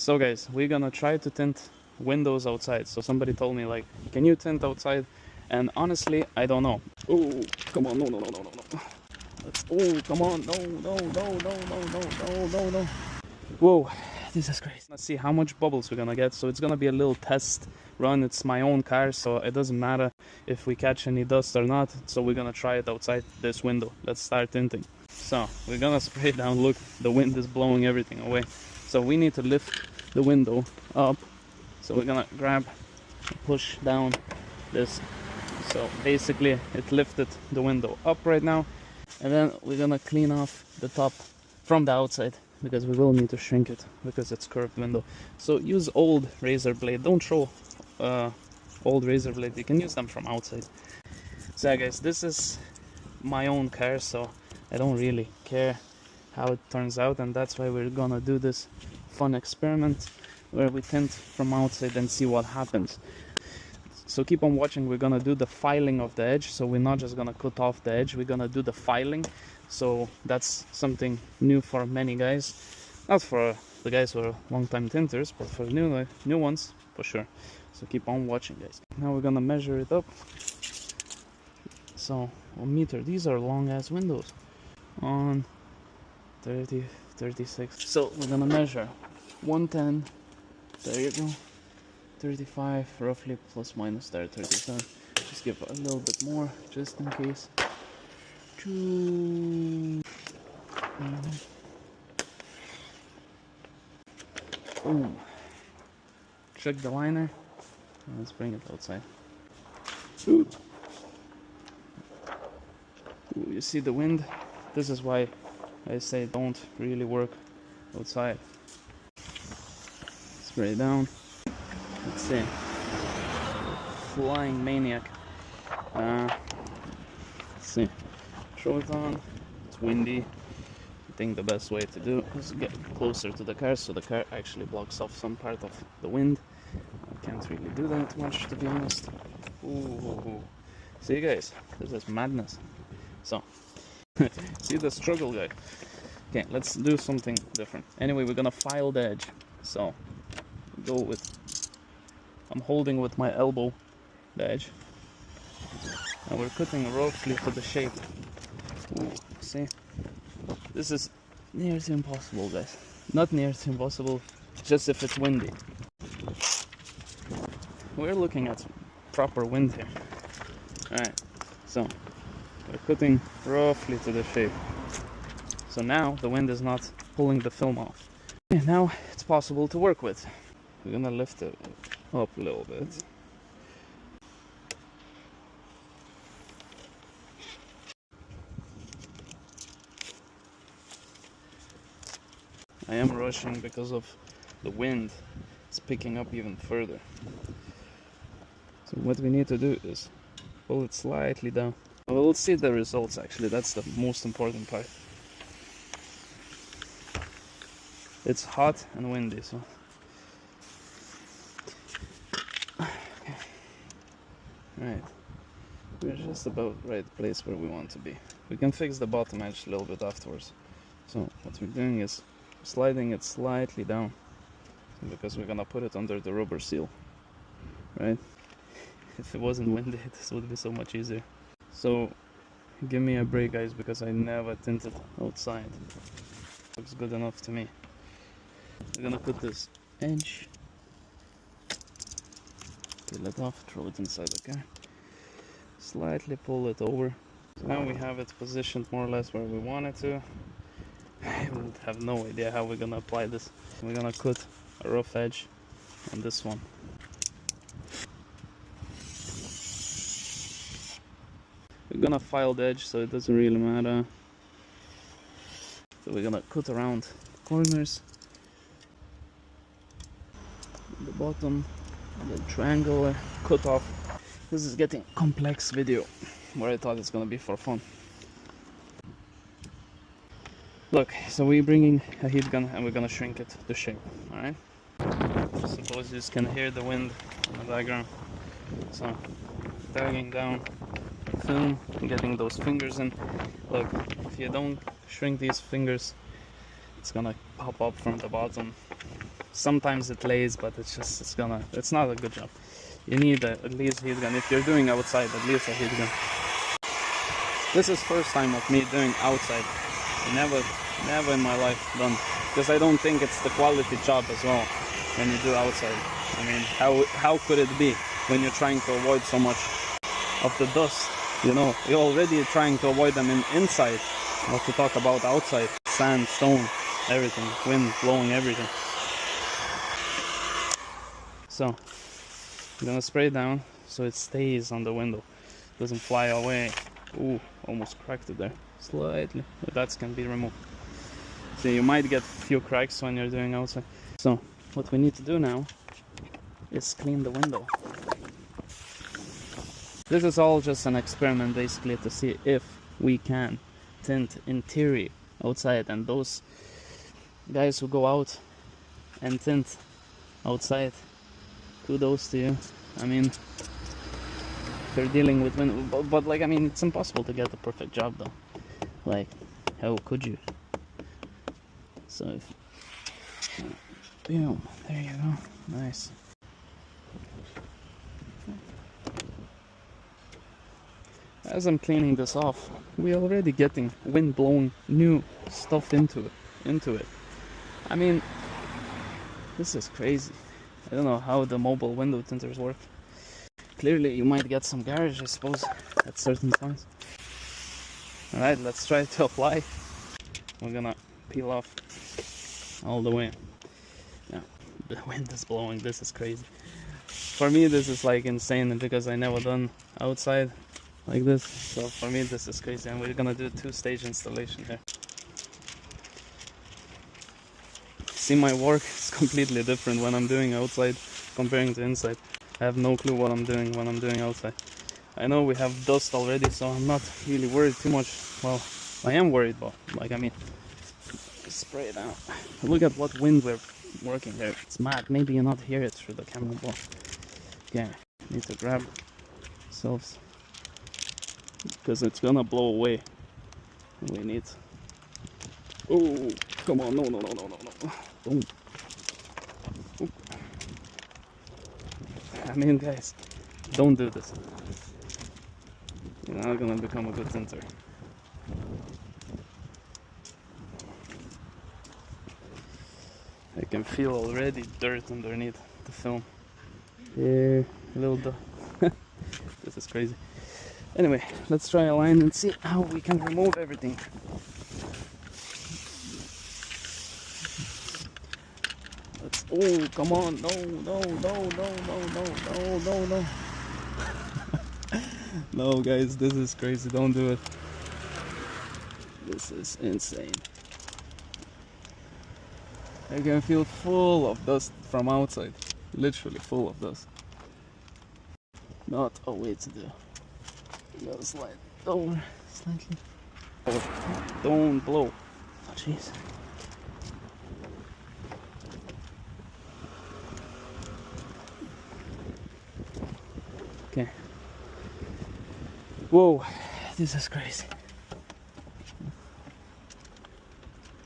So guys, we're gonna try to tint windows outside. So somebody told me like, can you tint outside? And honestly, I don't know. Oh, come on, no. Oh, come on, no. Whoa, this is crazy. Let's see how much bubbles we're gonna get. So it's gonna be a little test run. It's my own car, so it doesn't matter if we catch any dust or not. So we're gonna try it outside this window. Let's start tinting. So we're gonna spray it down. Look, the wind is blowing everything away. So we need to lift the window up. So we're gonna grab, push down this. So basically it lifted the window up right now. And then we're gonna clean off the top from the outside, because we will need to shrink it because it's curved window. So use old razor blade. Don't throw old razor blade. You can use them from outside. So yeah, guys, this is my own car, so I don't really care how it turns out, and that's why we're gonna do this fun experiment where we tint from outside and see what happens. So keep on watching. We're gonna do the filing of the edge, so we're not just gonna cut off the edge, we're gonna do the filing. So that's something new for many guys, not for the guys who are long-time tinters, but for new ones for sure. So keep on watching, guys. Now we're gonna measure it up. So a meter, these are long ass windows, on 30, 36. So we're gonna measure 110, there you go, 35 roughly, plus minus there, 37. Just give a little bit more just in case. Boom. Check the liner. Let's bring it outside. Ooh. Ooh, you see the wind? This is why I say don't really work outside. Spray it down. Let's see. Flying maniac. Let's see. Throw it on. It's windy. I think the best way to do is get closer to the car so the car actually blocks off some part of the wind. I can't really do that much, to be honest. Ooh. See, guys, this is madness. So, see the struggle, guy. Okay, let's do something different. Anyway, we're gonna file the edge. So, go with, I'm holding with my elbow the edge, and we're cutting roughly to the shape. Ooh, see, this is near to impossible, guys. Not near to impossible, just if it's windy. We're looking at proper wind here. Alright, so we're cutting roughly to the shape. So now the wind is not pulling the film off. And now it's possible to work with. We're gonna lift it up a little bit. I am rushing because of the wind. It's picking up even further. So what we need to do is pull it slightly down. Well, let's see the results actually. That's the most important part. It's hot and windy, so. Okay. Right. We're just about right place where we want to be. We can fix the bottom edge a little bit afterwards. So what we're doing is sliding it slightly down, because we're gonna put it under the rubber seal, right? If it wasn't windy, this would be so much easier. So give me a break, guys, because I never tinted outside. Looks good enough to me. We're gonna put this edge, peel it off, throw it inside the car, slightly pull it over. So now we have it positioned more or less where we want it to. I would have no idea how we're gonna apply this. We're gonna cut a rough edge on this one. We're gonna file the edge, so it doesn't really matter. So we're gonna cut around the corners, the bottom, the triangular cut off. This is getting complex video, where I thought it's gonna be for fun. Look, so we're bringing a heat gun and we're gonna shrink it to shape, alright? Suppose you can hear the wind in the background. So, dragging down film, getting those fingers in. Look, if you don't shrink these fingers, it's gonna pop up from the bottom. sometimes it lays, but it's not a good job. You need at least heat gun. If you're doing outside, at least a heat gun. This is first time of me doing outside. Never in my life done, because I don't think it's the quality job as well when you do outside. I mean, how could it be when you're trying to avoid so much of the dust? You know, you're already trying to avoid them inside, not to talk about outside. Sand, stone, everything, wind blowing, everything. So I'm gonna spray it down so it stays on the window, doesn't fly away. Ooh, almost cracked it there slightly, but that can be removed. So you might get a few cracks when you're doing outside. So what we need to do now is clean the window. This is all just an experiment basically to see if we can tint interior outside, and those guys who go out and tint outside, kudos to you. I mean, they're dealing with window, but like, I mean, it's impossible to get the perfect job though. Like, how could you? So if, boom, there you go, nice. As I'm cleaning this off, we're already getting wind-blown new stuff into it. I mean, this is crazy. I don't know how the mobile window tinters work. Clearly you might get some garage, I suppose, at certain points. Alright, let's try to apply. We're gonna peel off all the way. Yeah, the wind is blowing, this is crazy. For me this is like insane because I never done outside like this, so for me this is crazy, and we're gonna do 2-stage installation here. See, my work is completely different when I'm doing outside comparing to inside. I have no clue what I'm doing when I'm doing outside. I know we have dust already, so I'm not really worried too much. Well, I am worried, but like, I mean, spray it out. Look at what wind we're working there. It's mad. Maybe you not hear it through the camera, but okay, need to grab ourselves because it's gonna blow away. We need. Oh, come on! No! Don't. Oh. I mean, guys, don't do this. You're not gonna become a good tinter. I can feel already dirt underneath the film. Yeah, a little bit. This is crazy. Anyway, let's try a line and see how we can remove everything. Oh, come on, no. No, guys, this is crazy, don't do it. This is insane. I can feel full of dust from outside, literally full of dust. Not a way to do. You gotta slide over slightly. Oh, don't blow. Oh, jeez. Okay. Whoa, this is crazy.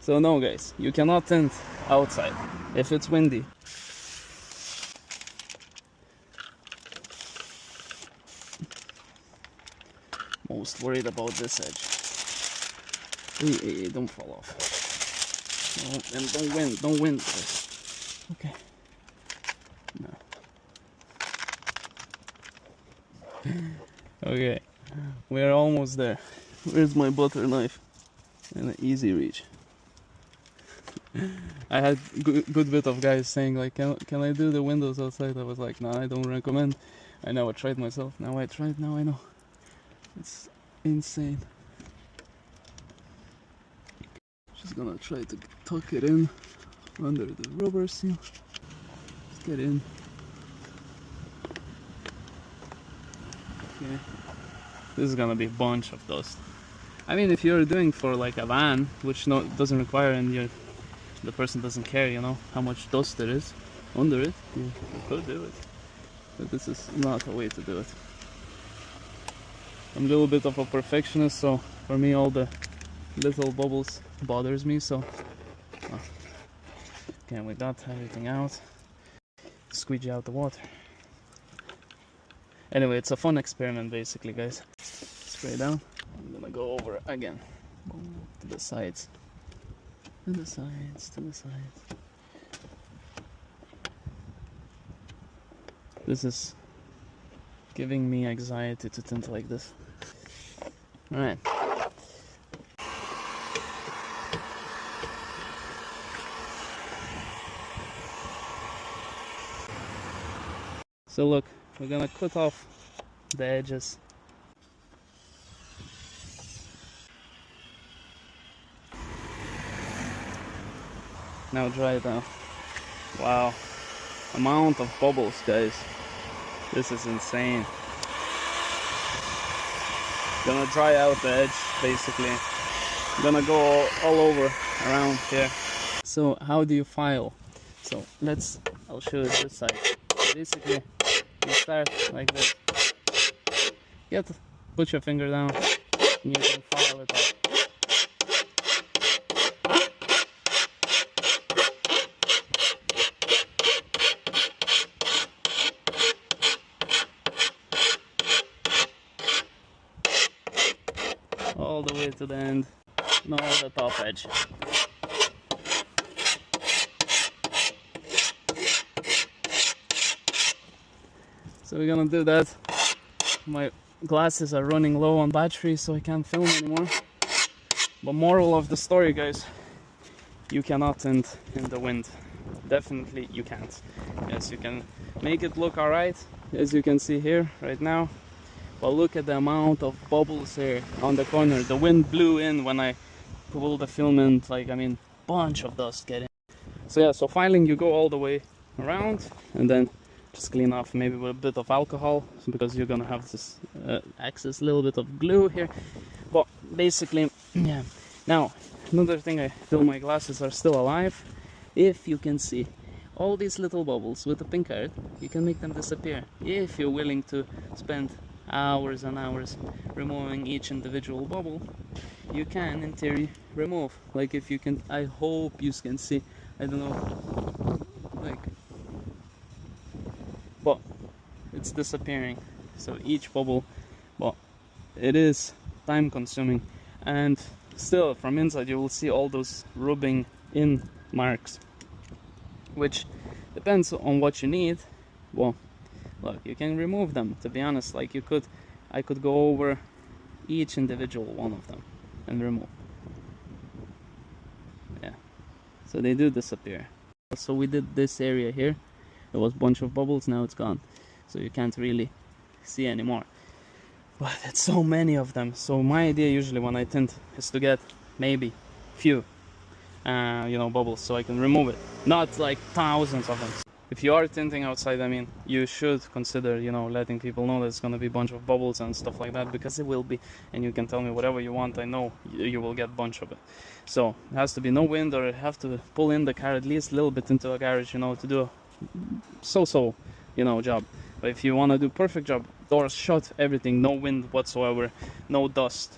So no, guys, you cannot tint outside if it's windy. Most worried about this edge. Hey, don't fall off. No, and don't wind, guys. Okay. No. Okay, we're almost there. Where's my butter knife? And an easy reach. I had good bit of guys saying like, can I do the windows outside? I was like, nah, I don't recommend. I never tried myself. Now I tried, now I know. It's insane. Just gonna try to tuck it in under the rubber seal. Let's get in. Okay. This is gonna be a bunch of dust. I mean, if you're doing for like a van, which doesn't require, and the person doesn't care, you know, how much dust there is under it, you could do it. But this is not a way to do it. I'm a little bit of a perfectionist, so for me all the little bubbles bothers me, so Okay, we got everything out. Squeegee out the water. Anyway, it's a fun experiment basically, guys. Spray down. I'm gonna go over again. To the sides. To the sides, to the sides. This is giving me anxiety to tint like this. Alright. So look, we're gonna cut off the edges. Now dry it out. Wow, amount of bubbles, guys. This is insane. Gonna dry out the edge, basically. Gonna go all over around here. So how do you file? So I'll show you this side. Basically, you start like this. Put your finger down, and you can file it out. All the way to the end, no, the top edge. So we're gonna do that. My glasses are running low on battery, so I can't film anymore. But moral of the story, guys, you cannot tint in the wind. Definitely you can't. Yes, you can make it look alright, as you can see here right now. But look at the amount of bubbles here on the corner. The wind blew in when I pulled the film in, like, I mean, bunch of dust get in. So yeah, so filing, you go all the way around and then just clean off maybe with a bit of alcohol, because you're gonna have this excess little bit of glue here. But basically, yeah. Now, another thing, I feel my glasses are still alive. If you can see all these little bubbles with the pink card, you can make them disappear. If you're willing to spend hours and hours removing each individual bubble, you can in theory remove, like, if you can, I hope you can see, I don't know, like, but it's disappearing. So each bubble, but it is time consuming, and still from inside you will see all those rubbing in marks, which depends on what you need. Well, look, you can remove them, to be honest. Like, I could go over each individual one of them and remove. Yeah, so they do disappear. So we did this area here. There was a bunch of bubbles, now it's gone. So you can't really see anymore. But it's so many of them. So my idea usually when I tint is to get maybe few, bubbles, so I can remove it. Not like thousands of them. If you are tinting outside, I mean, you should consider, letting people know there's going to be a bunch of bubbles and stuff like that, because it will be, and you can tell me whatever you want. I know you will get a bunch of it. So it has to be no wind, or you have to pull in the car at least a little bit into a garage, to do a so-so, job. But if you want to do perfect job, doors shut, everything, no wind whatsoever, no dust,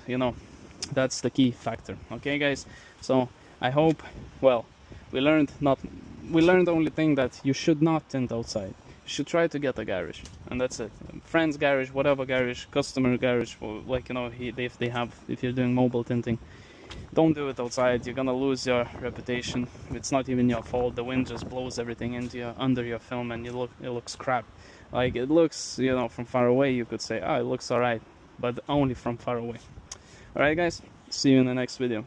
that's the key factor. Okay, guys? So I hope, well, we learned the only thing, that you should not tint outside. You should try to get a garage, and that's it. Friend's garage, whatever garage, customer garage, or like, if you're doing mobile tinting, don't do it outside. You're gonna lose your reputation. It's not even your fault. The wind just blows everything under your film, and it looks crap. Like, it looks, from far away you could say, oh, it looks alright, but only from far away. Alright, guys, see you in the next video.